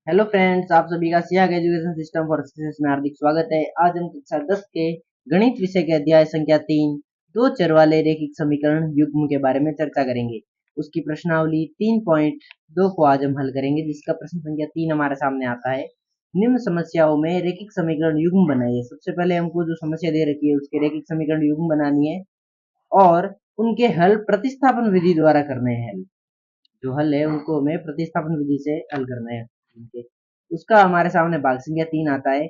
Hello friends, आप सभी का Siyag education system for success में हार्दिक स्वागत है। आज हम कक्षा 10 के गणित विषय के अध्याय संख्या 3 दो चर वाले रैखिक समीकरण युग्म के बारे में चर्चा करेंगे। उसकी प्रश्नावली 3.2 को आज हम हल करेंगे, जिसका प्रश्न संख्या 3 हमारे सामने आता है। निम्न समस्याओं में रैखिक समीकरण युग्म बनाइए। सबसे पहले हमको जो समस्या दे रखी है उसके रैखिक समीकरण युग्म बनानी है और उनके हल प्रतिस्थापन विधि द्वारा करने हैं। जो हल है उनको हमें प्रतिस्थापन विधि से हल करना है। उसका हमारे सामने भाग संख्या 3 आता है।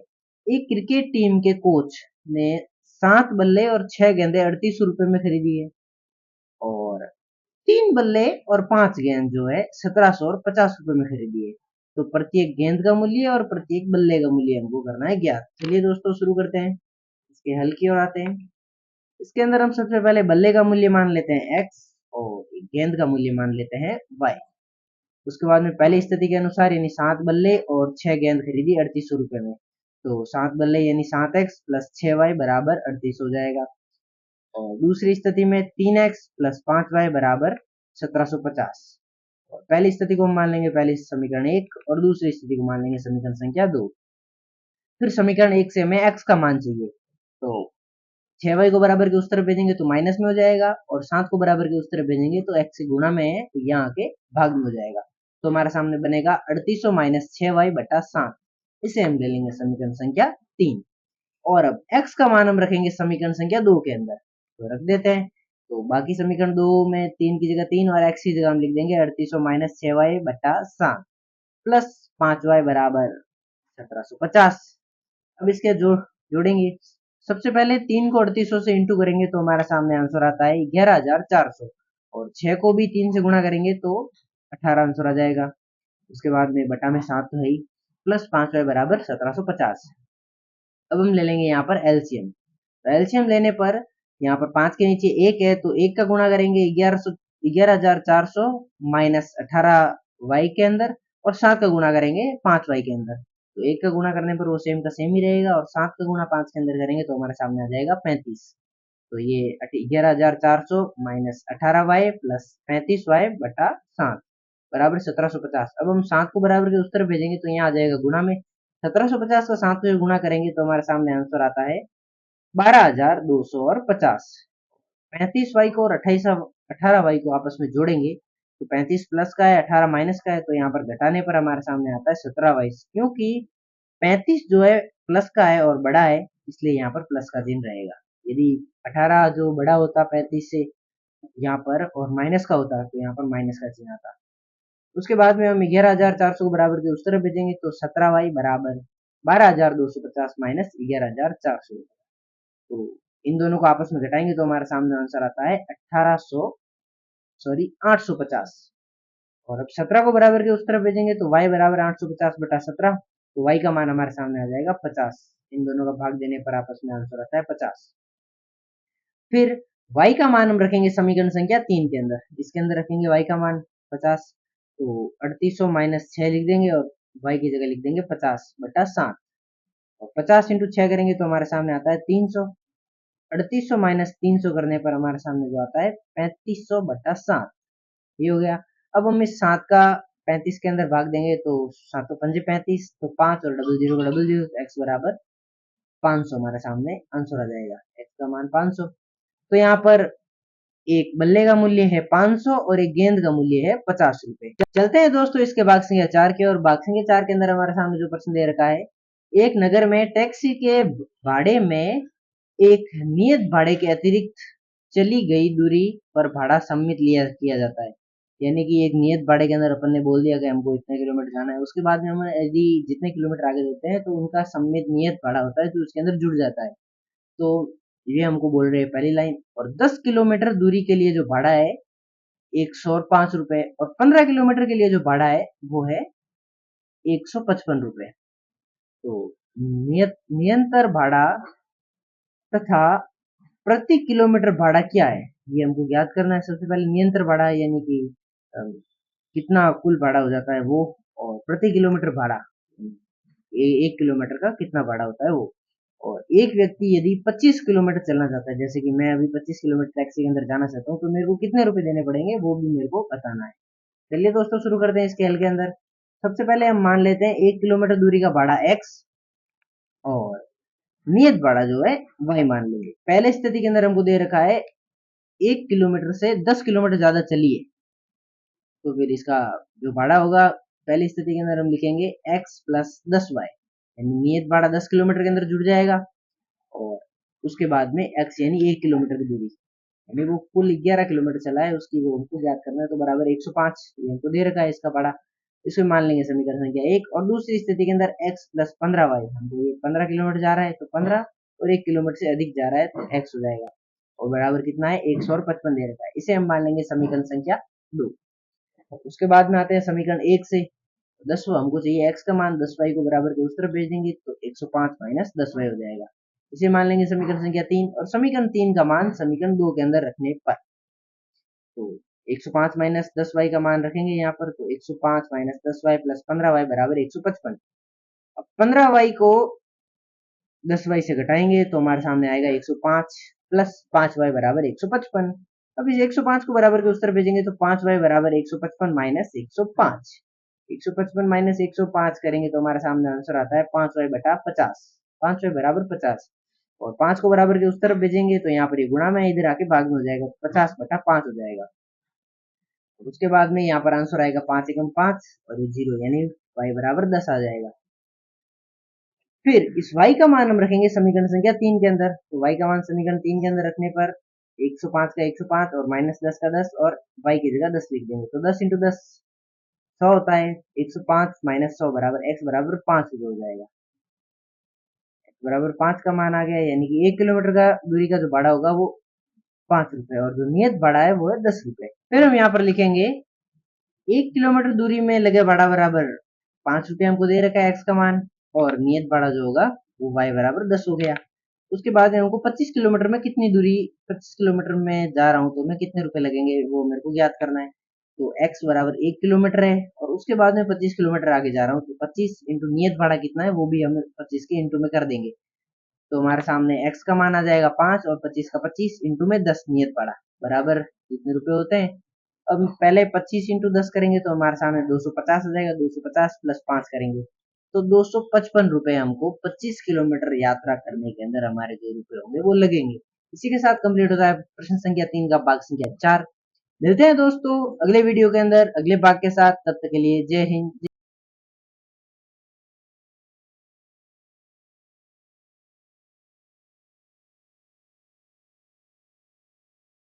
एक क्रिकेट टीम के कोच ने 7 बल्ले और 6 गेंदे 3800 में खरीदी है और 3 बल्ले और 5 गेंद जो है 1750 में खरीदी है। तो प्रत्येक गेंद का मूल्य और प्रत्येक बल्ले का मूल्य हमको करना है ज्ञात। चलिए दोस्तों शुरू करते हैं। इसके हल की ओर आते हैं। इसके अंदर हम सबसे पहले बल्ले का मूल्य मान लेते हैं x और गेंद का मूल्य मान लेते हैं y। उसके बाद में पहली स्थिति के अनुसार यानी 7 बल्ले और 6 गेंद खरीदी 3800 में। तो 7 बल्ले यानी 7x प्लस 6y बराबर 38 हो जाएगा। और दूसरी स्थिति में 3x प्लस 5y बराबर 1750। और पहली स्थिति को हम मान लेंगे पहली समीकरण 1 और दूसरी स्थिति को मान लेंगे समीकरण संख्या 2। फिर समीकरण 1 से हमें x का मान चाहिए, तो 6y को बराबर के उस तरफ भेजेंगे तो माइनस में हो जाएगा और 7 को बराबर के उस तरफ भेजेंगे तो x से गुणा में है तो यहाँ आके भाग में हो जाएगा। तो हमारे सामने बनेगा 3800 माइनस 6y बटा 7। इसे हम ले लेंगे समीकरण संख्या 3। और अब x का मान हम रखेंगे समीकरण संख्या 2 के अंदर, तो रख देते हैं। तो बाकी समीकरण 2 में 3 की जगह 3 और x की जगह हम लिख देंगे 3800 माइनस 6y बटा 7 प्लस 5y बराबर 1750। अब इसके जोड़ेंगे। सबसे पहले 3 को 3800 से इंटू करेंगे तो हमारे सामने आंसर आता है 11400 और 6 को भी 3 से गुणा करेंगे तो 18 आंसर आ जाएगा। उसके बाद में बटा में 7 तो है ही, प्लस 5y बराबर 1750। अब हम ले लेंगे यहाँ पर एलसीएम। तो एलसीएम लेने पर यहाँ पर 5 के नीचे 1 है तो 1 का गुणा करेंगे 11400 माइनस 18y के अंदर और 7 का गुणा करेंगे 5y के अंदर। तो 1 का गुणा करने पर वो सेम का सेम ही रहेगा और 7 का गुणा 5 के अंदर करेंगे तो हमारे सामने आ जाएगा 35। तो ये 11400 माइनस 18y प्लस 35y बटा 7 बराबर 1750। अब हम 7 को बराबर के उस तरफ भेजेंगे तो यहाँ आ जाएगा गुणा में। 1750 का 7 से गुणा करेंगे तो हमारे सामने आंसर आता है 12250। 35y को और 18y को आपस में जोड़ेंगे तो 35 प्लस का है 18 माइनस का है, तो यहाँ पर घटाने पर हमारे सामने आता है 17y। क्योंकि 35 जो है प्लस का है और बड़ा है इसलिए यहाँ पर प्लस का चिन्ह रहेगा। यदि 18 जो बड़ा होता 35 से यहाँ पर और माइनस का होता तो यहाँ पर माइनस का चिन्ह आता। उसके बाद में हम 11400 को बराबर के उस तरफ भेजेंगे तो 17y बराबर 12250 माइनस 11400। तो इन दोनों को आपस में घटाएंगे तो हमारे सामने आंसर आता है 850। और अब 17 को बराबर के उस तरफ भेजेंगे तो y बराबर 850 बटा 17। तो y का मान हमारे सामने आ जाएगा 50। इन दोनों का भाग देने पर आपस में आंसर आता है 50। फिर y का मान हम रखेंगे समीकरण संख्या 3 के अंदर। इसके अंदर रखेंगे y का मान 50। तो 3800 माइनस 6 लिख देंगे और y की जगह लिख देंगे 50 बटा 7 और 50 इंटू 6 करेंगे तो हमारे सामने आता है 300। 3800 माइनस 300 करने पर हमारे सामने जो आता है 3500 बटा 7। ये हो गया। अब हम इस 7 का 35 के अंदर भाग देंगे तो 7 पंजे 35, तो 5 और डबल जीरो का डबल जीरो, x बराबर 500 हमारे सामने आंसर आ जाएगा। x का मान 500। तो यहाँ पर एक बल्ले का मूल्य है 500 और एक गेंद का मूल्य है 50 रुपए। चलते हैं दोस्तों इसके भाग संख्या 4 के। और भाग संख्या 4 के अंदर हमारे सामने जो प्रश्न दे रखा है, एक नगर में टैक्सी के भाड़े में एक नियत भाड़े के अतिरिक्त चली गई दूरी पर भाड़ा सम्मित लिया किया जाता है। यानी कि एक नियत भाड़े के अंदर अपन ने बोल दिया कि हमको इतने किलोमीटर जाना है, उसके बाद में हम यदि जितने किलोमीटर आगे देते हैं तो उनका सम्मित नियत भाड़ा होता है जो उसके अंदर जुड़ जाता है। तो ये हमको बोल रहे हैं पहली लाइन। और 10 किलोमीटर दूरी के लिए जो भाड़ा है 105 रुपए और 15 किलोमीटर के लिए जो भाड़ा है वो है 155 रुपए। तो नियंतर भाड़ा तथा प्रति किलोमीटर भाड़ा क्या है ये हमको ज्ञात करना है। सबसे पहले नियंत्र भाड़ा यानी कि कितना कुल भाड़ा हो जाता है वो, और प्रति किलोमीटर भाड़ा एक किलोमीटर का कितना भाड़ा होता है वो। और एक व्यक्ति यदि 25 किलोमीटर चलना चाहता है, जैसे कि मैं अभी 25 किलोमीटर टैक्सी के अंदर जाना चाहता हूँ, तो मेरे को कितने रुपए देने पड़ेंगे वो भी मेरे को बताना है। चलिए दोस्तों शुरू करते हैं इसके हल के अंदर। सबसे पहले हम मान लेते हैं 1 किलोमीटर दूरी का भाड़ा x और नियत भाड़ा जो है y मान लेंगे। पहले स्थिति के अंदर हमको दे रखा है 1 किलोमीटर से 10 किलोमीटर ज्यादा चलिए, तो फिर इसका जो भाड़ा होगा पहली स्थिति के अंदर हम लिखेंगे x प्लस 10y, यानी नियत भाड़ा 10 किलोमीटर के अंदर जुड़ जाएगा और उसके बाद में x यानी 1 किलोमीटर की दूरी, यानी वो कुल 11 किलोमीटर चला है उसकी वो हमको ज्ञात करना है, तो बराबर 105 ये हमको दे रखा है इसका भाड़ा। इसको मान लेंगे समीकरण संख्या 1। और दूसरी स्थिति के अंदर x प्लस 15y, हमको ये 15 किलोमीटर जा रहा है तो 15 और 1 किलोमीटर से अधिक जा रहा है तो x हो जाएगा और बराबर कितना है 155 दे रखा है। इसे हम मान लेंगे समीकरण संख्या 2। उसके बाद में आते हैं समीकरण 1 से। 10 हमको चाहिए x का मान, 10y को बराबर के उस तरफ भेज देंगे तो 105 माइनस 10y हो जाएगा। इसे मान लेंगे समीकरण संख्या 3 और समीकरण 3 का मान समीकरण 2 के अंदर रखने पर तो 105 माइनस 10y का मान रखेंगे यहाँ पर, तो 105 माइनस 10y प्लस 15y बराबर 155। अब 15y को 10y से घटाएंगे तो हमारे सामने आएगा 105 प्लस 5y बराबर 155। अब इस 105 को बराबर के उस तरफ भेजेंगे तो 5y बराबर 155 माइनस 105। 155 माइनस 105 करेंगे तो हमारे सामने आंसर आता है 5y बटा 50। 5y बराबर 50 और 5 को बराबर के उस तरफ भेजेंगे तो यहाँ पर ये गुणा में इधर आके भाग में हो जाएगा, 50 बटा 5 हो जाएगा। और उसके बाद में यहाँ पर आंसर आएगा 5 एकम 5 और ये 0, यानी y बराबर 10 आ जाएगा। फिर इस y का मान हम रखेंगे समीकरण संख्या 3 के अंदर, तो y का मान समीकरण 3 के अंदर रखने पर 105 का 105 और माइनस 10 का 10 और y की जगह 10 लिख देंगे तो 10 इंटू 10 100 होता है। 105 माइनस 100 बराबर x बराबर 5 हो जाएगा। x बराबर 5 का मान आ गया, यानी कि 1 किलोमीटर का दूरी का जो भाड़ा होगा वो 5 रुपए और जो नियत भाड़ा है वो है 10 रुपए। फिर हम यहाँ पर लिखेंगे 1 किलोमीटर दूरी में लगे भाड़ा बराबर 5 रुपये हमको दे रखा है x का मान और नियत भाड़ा जो होगा वो y बराबर 10 हो गया। उसके बाद हमको 25 किलोमीटर में कितनी दूरी, 25 किलोमीटर में जा रहा हूँ तो मैं कितने रुपए लगेंगे वो मेरे को ज्ञात करना है। तो x बराबर 1 किलोमीटर है और उसके बाद में 25 किलोमीटर आगे जा रहा हूँ तो 25 इंटू नियत भाड़ा कितना है वो भी हम 25 के इंटू में कर देंगे, तो हमारे सामने x का मान आ जाएगा 5 और 25 का 25 इंटू में 10 नियत भाड़ा बराबर कितने रुपए होते हैं। अब पहले 25 इंटू 10 करेंगे तो हमारे सामने 250 हो जाएगा, 250 प्लस 5 करेंगे तो 255 रुपए हमको 25 किलोमीटर यात्रा करने के अंदर हमारे जो रुपए होंगे वो लगेंगे। इसी के साथ कंप्लीट होता है प्रश्न संख्या 3 का भाग संख्या 4। मिलते हैं दोस्तों अगले वीडियो के अंदर अगले भाग के साथ, तब तक के लिए जय हिंद।